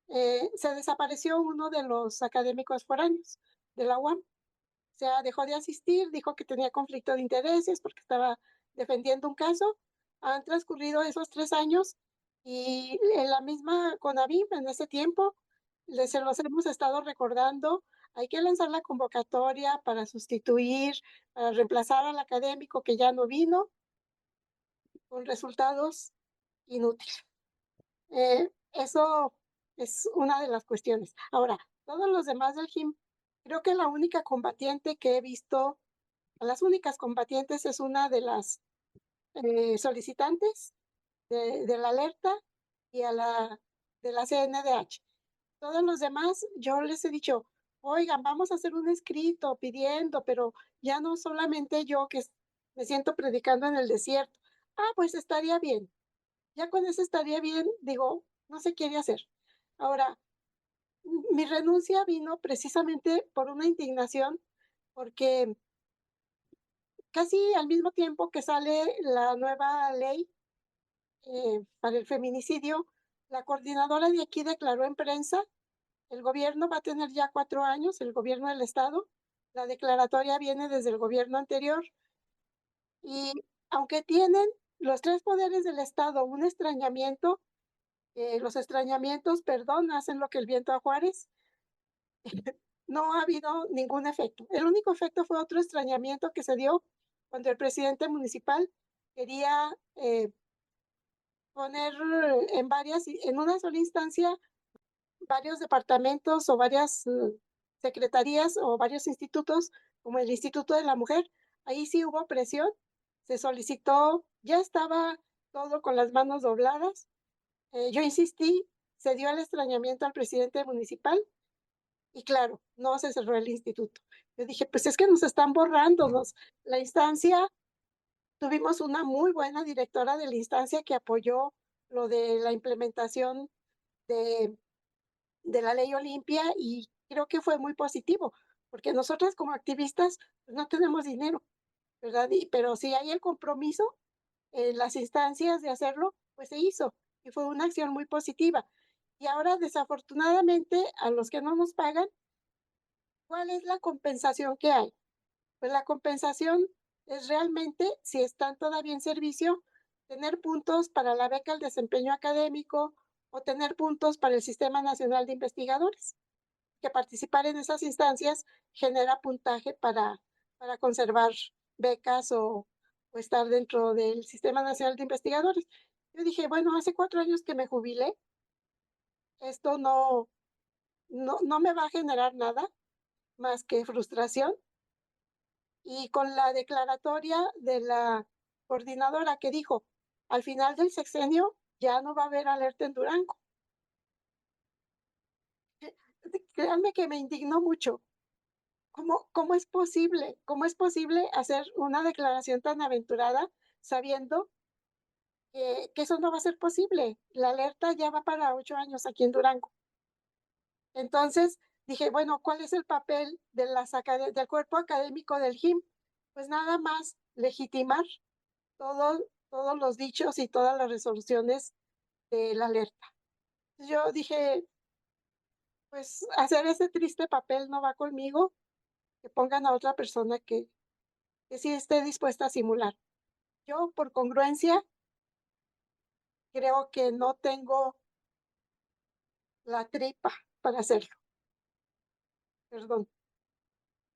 se desapareció uno de los académicos foráneos de la UAM. O sea, dejó de asistir, dijo que tenía conflicto de intereses porque estaba defendiendo un caso. Han transcurrido esos 3 años y en la misma CONAVIM en ese tiempo se los hemos estado recordando. Hay que lanzar la convocatoria para sustituir, para reemplazar al académico que ya no vino, con resultados inútiles. Eso es una de las cuestiones. Ahora, todos los demás del JIM, creo que la única combatiente que he visto, a las únicas combatientes es una de las solicitantes de la alerta y a la de la CNDH. Todos los demás, yo les he dicho, oigan, vamos a hacer un escrito pidiendo, pero ya no solamente yo que me siento predicando en el desierto. Ah, pues estaría bien. Ya con eso estaría bien, digo, no se quiere hacer. Ahora, mi renuncia vino precisamente por una indignación, porque casi al mismo tiempo que sale la nueva ley para el feminicidio, la coordinadora de aquí declaró en prensa, el gobierno va a tener ya 4 años, el gobierno del estado, la declaratoria viene desde el gobierno anterior, y aunque tienen los 3 poderes del estado un extrañamiento, los extrañamientos, perdón, hacen lo que el viento a Juárez, no ha habido ningún efecto. El único efecto fue otro extrañamiento que se dio cuando el presidente municipal quería poner en una sola instancia varios departamentos o varias secretarías o varios institutos, como el Instituto de la Mujer. Ahí sí hubo presión, se solicitó, ya estaba todo con las manos dobladas. Yo insistí, se dio el extrañamiento al presidente municipal y claro, no se cerró el instituto. Yo dije, pues es que nos están borrándonos la instancia. Tuvimos una muy buena directora de la instancia que apoyó lo de la implementación de, de la ley Olimpia y creo que fue muy positivo, porque nosotras como activistas pues, no tenemos dinero, ¿verdad? Pero si hay el compromiso en las instancias de hacerlo, pues se hizo y fue una acción muy positiva. Y ahora, desafortunadamente, a los que no nos pagan, ¿cuál es la compensación que hay? Pues la compensación es realmente, si están todavía en servicio, tener puntos para la beca al desempeño académico o tener puntos para el Sistema Nacional de Investigadores, que participar en esas instancias genera puntaje para conservar becas o estar dentro del Sistema Nacional de Investigadores. Yo dije, bueno, hace 4 años que me jubilé, esto no me va a generar nada más que frustración. Y con la declaratoria de la coordinadora que dijo, al final del sexenio ya no va a haber alerta en Durango. Créanme que me indignó mucho. ¿Cómo es posible? ¿Cómo es posible hacer una declaración tan aventurada sabiendo que eso no va a ser posible? La alerta ya va para 8 años aquí en Durango. Entonces dije, bueno, ¿cuál es el papel de del cuerpo académico del JIM? Pues nada más legitimar todos los dichos y todas las resoluciones de la alerta. Yo dije, pues hacer ese triste papel no va conmigo, que pongan a otra persona que sí esté dispuesta a simular. Yo, por congruencia, creo que no tengo la tripa para hacerlo. Perdón.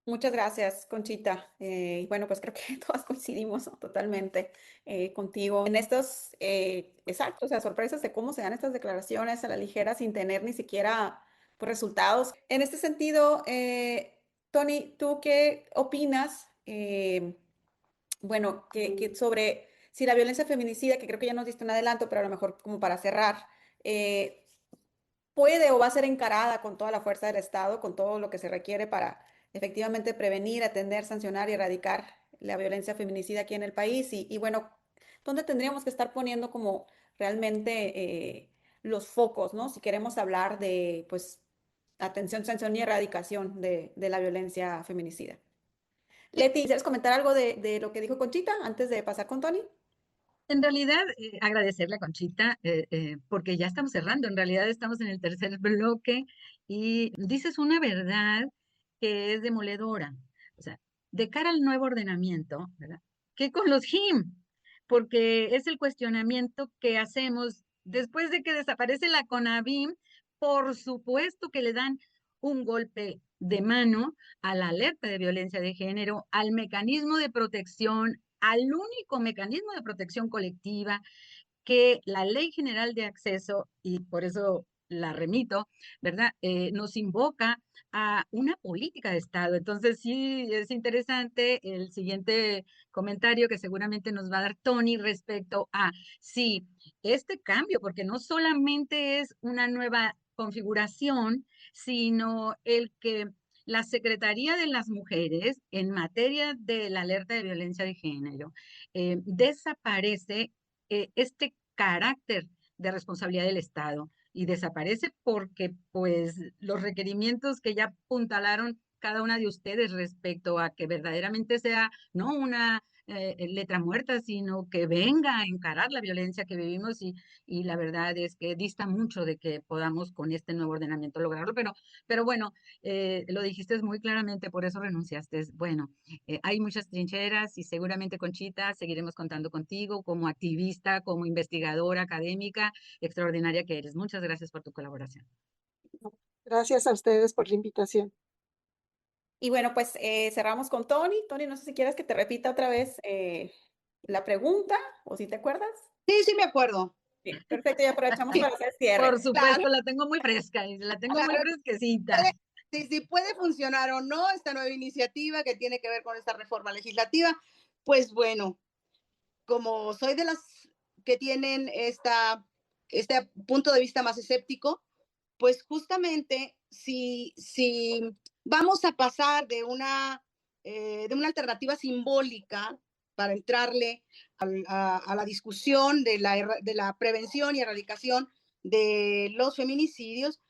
Muchas gracias, Conchita. Y bueno, pues creo que todas coincidimos, ¿no? Totalmente contigo en estos, exacto, o sea, sorpresas de cómo se dan estas declaraciones a la ligera sin tener ni siquiera pues, resultados. En este sentido, Tony, ¿tú qué opinas? Bueno, que sobre si la violencia feminicida, que creo que ya nos diste un adelanto, pero a lo mejor como para cerrar, eh, puede o va a ser encarada con toda la fuerza del Estado, con todo lo que se requiere para efectivamente prevenir, atender, sancionar y erradicar la violencia feminicida aquí en el país. Y bueno, ¿dónde tendríamos que estar poniendo como realmente los focos, ¿no? Si queremos hablar de, pues, atención, sanción y erradicación de la violencia feminicida. Leti, ¿quieres comentar algo de lo que dijo Conchita antes de pasar con Tony? En realidad, agradecerle a Conchita, porque ya estamos cerrando, en realidad estamos en el tercer bloque y dices una verdad que es demoledora. O sea, de cara al nuevo ordenamiento, ¿verdad? ¿Qué con los JIM? Porque es el cuestionamiento que hacemos después de que desaparece la CONAVIM, por supuesto que le dan un golpe de mano a la alerta de violencia de género, al mecanismo de protección, al único mecanismo de protección colectiva que la Ley General de Acceso, y por eso la remito, ¿verdad? Nos invoca a una política de Estado. Entonces, sí, es interesante el siguiente comentario que seguramente nos va a dar Tony respecto a, sí, este cambio, porque no solamente es una nueva configuración, sino el que la Secretaría de las Mujeres en materia de la alerta de violencia de género desaparece este carácter de responsabilidad del Estado y desaparece porque pues los requerimientos que ya apuntalaron cada una de ustedes respecto a que verdaderamente sea no una letra muerta, sino que venga a encarar la violencia que vivimos y la verdad es que dista mucho de que podamos con este nuevo ordenamiento lograrlo, pero bueno, lo dijiste muy claramente, por eso renunciaste. Bueno, hay muchas trincheras y seguramente, Conchita, seguiremos contando contigo como activista, como investigadora académica extraordinaria que eres. Muchas gracias por tu colaboración. Gracias a ustedes por la invitación. Y bueno, pues cerramos con Tony. Tony, no sé si quieres que te repita otra vez la pregunta o si te acuerdas. Sí, sí me acuerdo. Bien, perfecto, ya aprovechamos para hacer cierre. Por supuesto, Claro, la tengo muy fresca y la tengo muy claro. fresquecita. Si puede funcionar o no esta nueva iniciativa que tiene que ver con esta reforma legislativa, pues bueno, como soy de las que tienen este punto de vista más escéptico, pues justamente si vamos a pasar de una alternativa simbólica para entrarle a la discusión de la prevención y erradicación de los feminicidios,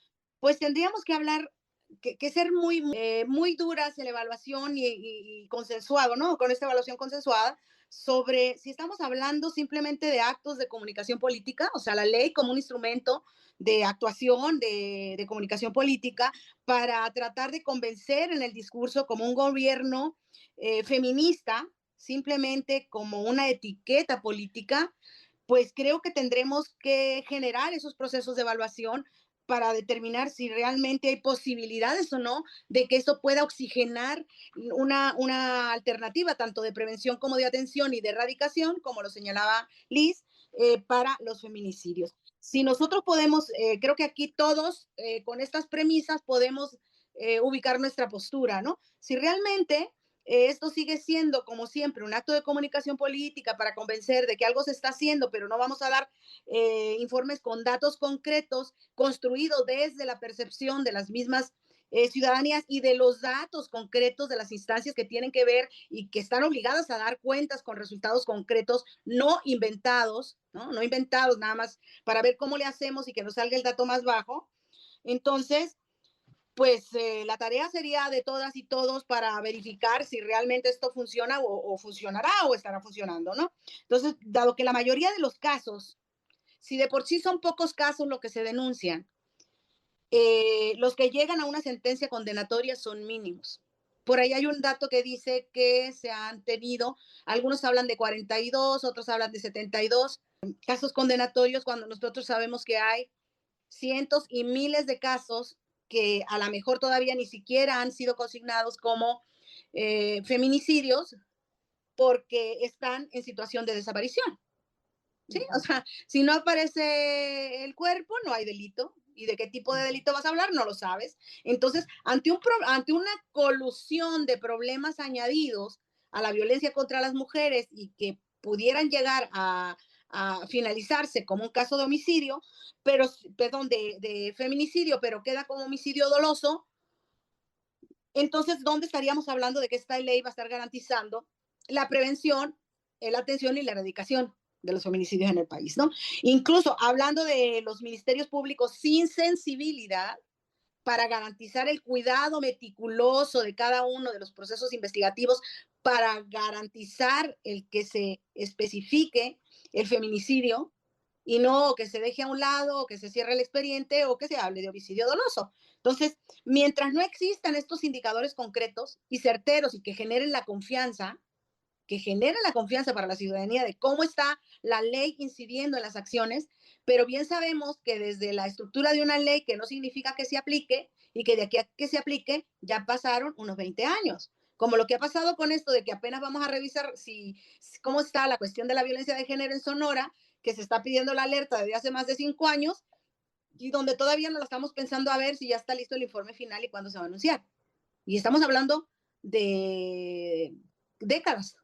pues tendríamos que hablar, que ser muy duras en la evaluación y consensuado, ¿no? Con esta evaluación consensuada sobre si estamos hablando simplemente de actos de comunicación política, o sea, la ley como un instrumento de actuación, de comunicación política, para tratar de convencer en el discurso como un gobierno feminista, simplemente como una etiqueta política, pues creo que tendremos que generar esos procesos de evaluación para determinar si realmente hay posibilidades o no de que eso pueda oxigenar una alternativa tanto de prevención como de atención y de erradicación, como lo señalaba Liz, para los feminicidios. Si nosotros podemos, creo que aquí todos con estas premisas podemos ubicar nuestra postura, ¿no? Si realmente esto sigue siendo, como siempre, un acto de comunicación política para convencer de que algo se está haciendo, pero no vamos a dar informes con datos concretos construidos desde la percepción de las mismas ciudadanías y de los datos concretos de las instancias que tienen que ver y que están obligadas a dar cuentas con resultados concretos, no inventados, ¿no? No inventados nada más para ver cómo le hacemos y que nos salga el dato más bajo. Entonces, pues la tarea sería de todas y todos para verificar si realmente esto funciona o funcionará o estará funcionando, ¿no? Entonces, dado que la mayoría de los casos, si de por sí son pocos casos lo que se denuncian, los que llegan a una sentencia condenatoria son mínimos. Por ahí hay un dato que dice que se han tenido, algunos hablan de 42, otros hablan de 72 casos condenatorios, cuando nosotros sabemos que hay cientos y miles de casos que a lo mejor todavía ni siquiera han sido consignados como feminicidios porque están en situación de desaparición. ¿Sí? O sea, si no aparece el cuerpo, no hay delito. ¿Y de qué tipo de delito vas a hablar? No lo sabes. Entonces, ante una colusión de problemas añadidos a la violencia contra las mujeres y que pudieran llegar a finalizarse como un caso de homicidio, pero, perdón, de feminicidio, pero queda como homicidio doloso, entonces, ¿dónde estaríamos hablando de que esta ley va a estar garantizando la prevención, la atención y la erradicación de los feminicidios en el país, ¿no? Incluso hablando de los ministerios públicos sin sensibilidad para garantizar el cuidado meticuloso de cada uno de los procesos investigativos, para garantizar el que se especifique el feminicidio y no que se deje a un lado o que se cierre el expediente o que se hable de homicidio doloso. Entonces, mientras no existan estos indicadores concretos y certeros y que generen la confianza, para la ciudadanía de cómo está la ley incidiendo en las acciones, pero bien sabemos que desde la estructura de una ley, que no significa que se aplique, y que de aquí a que se aplique ya pasaron unos 20 años. Como lo que ha pasado con esto de que apenas vamos a revisar cómo está la cuestión de la violencia de género en Sonora, que se está pidiendo la alerta desde hace más de 5 años, y donde todavía no lo estamos pensando a ver si ya está listo el informe final y cuándo se va a anunciar. Y estamos hablando de décadas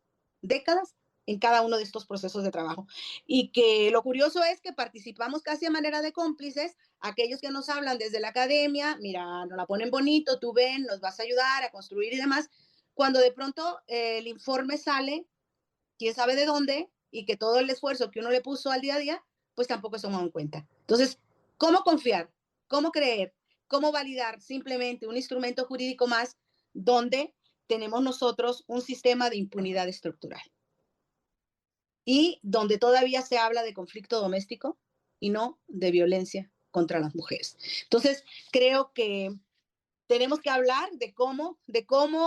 en cada uno de estos procesos de trabajo. Y que lo curioso es que participamos casi a manera de cómplices, aquellos que nos hablan desde la academia, mira, nos la ponen bonito, tú ven, nos vas a ayudar a construir y demás, cuando de pronto el informe sale, quién sabe de dónde, y que todo el esfuerzo que uno le puso al día a día, pues tampoco se tomó en cuenta. Entonces, ¿cómo confiar? ¿Cómo creer? ¿Cómo validar simplemente un instrumento jurídico más donde tenemos nosotros un sistema de impunidad estructural y donde todavía se habla de conflicto doméstico y no de violencia contra las mujeres? Entonces, creo que tenemos que hablar de cómo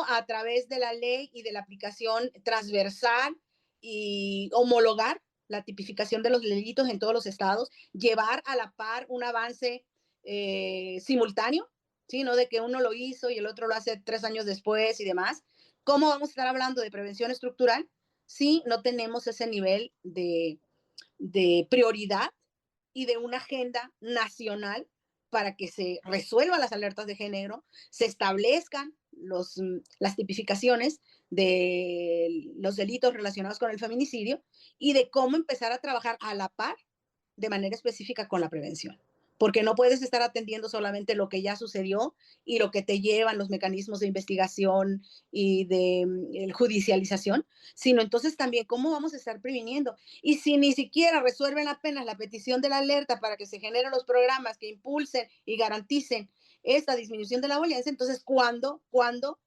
a través de la ley y de la aplicación transversal y homologar la tipificación de los delitos en todos los estados, llevar a la par un avance simultáneo, ¿sí? No de que uno lo hizo y el otro lo hace 3 años después y demás. ¿Cómo vamos a estar hablando de prevención estructural si no tenemos ese nivel de prioridad y de una agenda nacional para que se resuelvan las alertas de género, se establezcan las tipificaciones de los delitos relacionados con el feminicidio y de cómo empezar a trabajar a la par de manera específica con la prevención? Porque no puedes estar atendiendo solamente lo que ya sucedió y lo que te llevan los mecanismos de investigación y de judicialización, sino entonces también cómo vamos a estar previniendo. Y si ni siquiera resuelven apenas la petición de la alerta para que se generen los programas que impulsen y garanticen esta disminución de la violencia, entonces ¿cuándo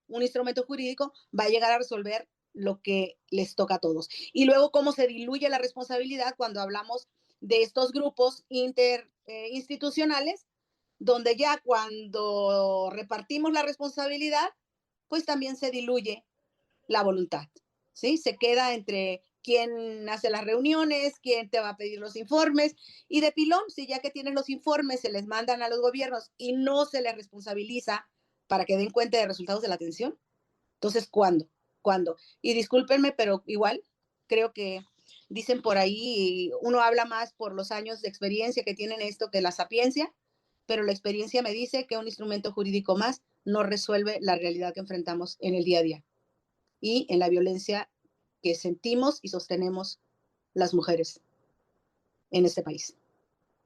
un instrumento jurídico va a llegar a resolver lo que les toca a todos? Y luego, ¿cómo se diluye la responsabilidad cuando hablamos de estos grupos interinstitucionales, donde ya cuando repartimos la responsabilidad, pues también se diluye la voluntad, ¿sí? Se queda entre quién hace las reuniones, quién te va a pedir los informes, y de pilón, si ya que tienes los informes, se les mandan a los gobiernos y no se les responsabiliza para que den cuenta de resultados de la atención. Entonces, ¿cuándo? Y discúlpenme, pero igual creo que dicen por ahí, uno habla más por los años de experiencia que tienen esto que la sapiencia, pero la experiencia me dice que un instrumento jurídico más no resuelve la realidad que enfrentamos en el día a día y en la violencia que sentimos y sostenemos las mujeres en este país.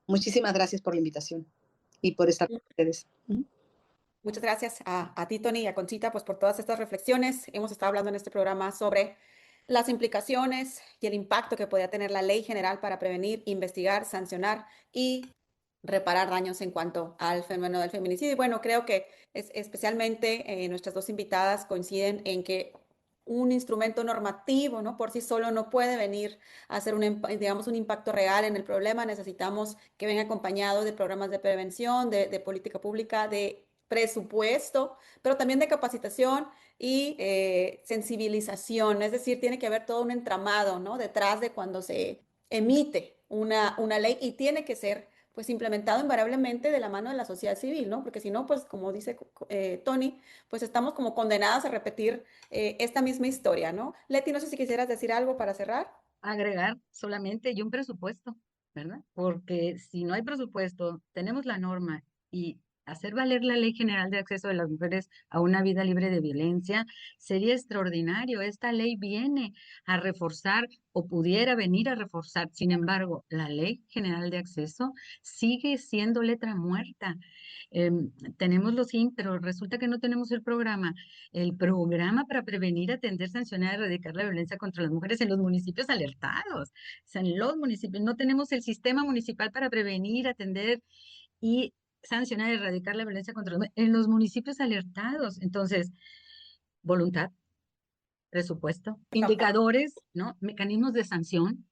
Muchísimas gracias por la invitación y por estar con ustedes. Muchas gracias a ti, Tony, y a Conchita, pues por todas estas reflexiones. Hemos estado hablando en este programa sobre las implicaciones y el impacto que podría tener la Ley General para prevenir, investigar, sancionar y reparar daños en cuanto al fenómeno del feminicidio. Y bueno, creo que especialmente nuestras dos invitadas coinciden en que un instrumento normativo, ¿no? Por sí solo no puede venir a hacer un impacto real en el problema. Necesitamos que venga acompañado de programas de prevención, de política pública, de presupuesto, pero también de capacitación y sensibilización. Es decir, tiene que haber todo un entramado, ¿no? Detrás de cuando se emite una ley, y tiene que ser pues implementado invariablemente de la mano de la sociedad civil, ¿no? Porque si no, pues como dice Tony, pues estamos como condenadas a repetir esta misma historia, ¿no? Leti, no sé si quisieras decir algo para cerrar. Agregar solamente y un presupuesto, ¿verdad? Porque si no hay presupuesto, tenemos la norma y hacer valer la Ley General de Acceso de las Mujeres a una Vida Libre de Violencia sería extraordinario. Esta ley viene a reforzar o pudiera venir a reforzar. Sin embargo, la Ley General de Acceso sigue siendo letra muerta. Tenemos los IN, pero resulta que no tenemos el programa para prevenir, atender, sancionar, erradicar la violencia contra las mujeres en los municipios alertados. O sea, en los municipios no tenemos el sistema municipal para prevenir, atender y sancionar y erradicar la violencia contra las mujeres en los municipios alertados. Entonces, voluntad, presupuesto, indicadores, ¿no? Mecanismos de sanción,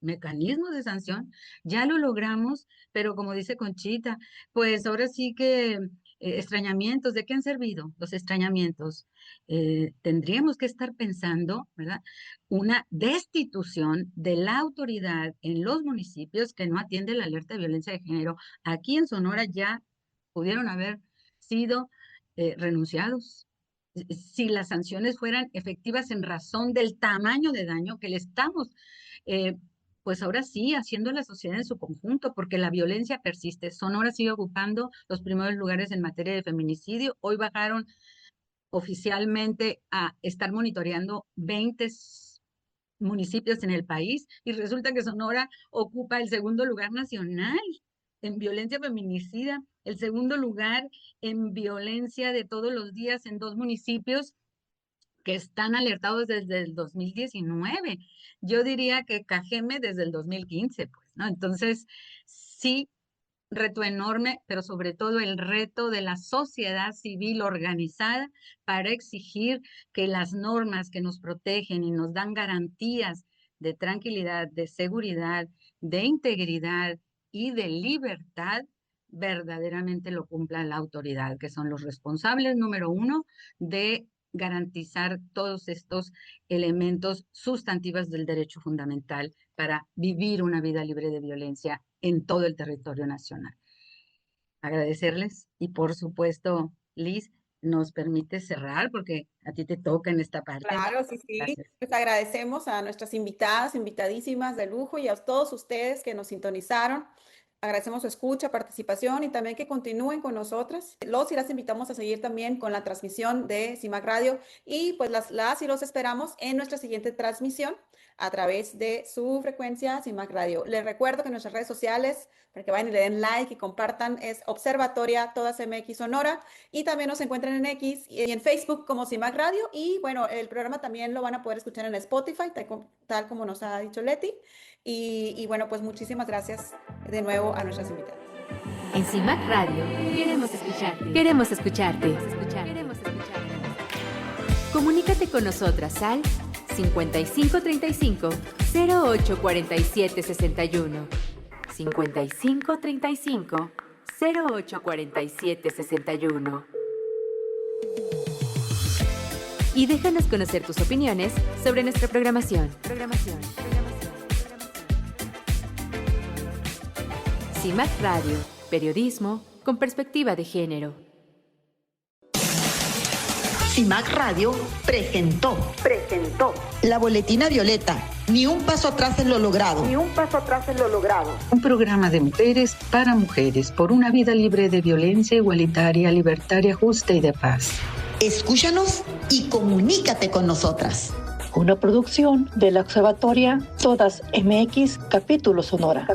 ya lo logramos, pero como dice Conchita, pues ahora sí que extrañamientos, ¿de qué han servido los extrañamientos? Tendríamos que estar pensando, ¿verdad? Una destitución de la autoridad en los municipios que no atiende la alerta de violencia de género. Aquí en Sonora ya pudieron haber sido renunciados si las sanciones fueran efectivas en razón del tamaño de daño que le estamos, pues ahora sí, haciendo a la sociedad en su conjunto, porque la violencia persiste. Sonora sigue ocupando los primeros lugares en materia de feminicidio. Hoy bajaron oficialmente a estar monitoreando 20 municipios en el país y resulta que Sonora ocupa el segundo lugar nacional en violencia feminicida, el segundo lugar en violencia de todos los días en 2 municipios que están alertados desde el 2019. Yo diría que Cajeme desde el 2015, pues, ¿no? Entonces, sí, reto enorme, pero sobre todo el reto de la sociedad civil organizada para exigir que las normas que nos protegen y nos dan garantías de tranquilidad, de seguridad, de integridad y de libertad, verdaderamente lo cumpla la autoridad, que son los responsables número 1 de garantizar todos estos elementos sustantivos del derecho fundamental para vivir una vida libre de violencia en todo el territorio nacional. Agradecerles y por supuesto, Liz, nos permite cerrar porque a ti te toca en esta parte. Claro, sí. Gracias. Pues agradecemos a nuestras invitadas, invitadísimas de lujo, y a todos ustedes que nos sintonizaron. Agradecemos su escucha, participación y también que continúen con nosotras. Los y las invitamos a seguir también con la transmisión de CIMAC Radio y pues las y los esperamos en nuestra siguiente transmisión a través de su frecuencia CIMAC Radio. Les recuerdo que nuestras redes sociales, para que vayan y le den like y compartan, es Observatoria Todas MX Sonora, y también nos encuentran en X y en Facebook como CIMAC Radio, y bueno, el programa también lo van a poder escuchar en Spotify, tal como nos ha dicho Leti. Y bueno, pues muchísimas gracias de nuevo a nuestras invitadas. En CIMAC Radio queremos escucharte. Queremos escucharte. Comunícate con nosotras al 5535 0847 61. 5535 0847 61. Y déjanos conocer tus opiniones sobre nuestra programación. CIMAC Radio, periodismo con perspectiva de género. CIMAC Radio presentó La Boletina Violeta. Ni un paso atrás en lo logrado. Un programa de mujeres para mujeres por una vida libre de violencia, igualitaria, libertaria, justa y de paz. Escúchanos y comunícate con nosotras. Una producción de la Observatoria Todas MX, capítulo Sonora.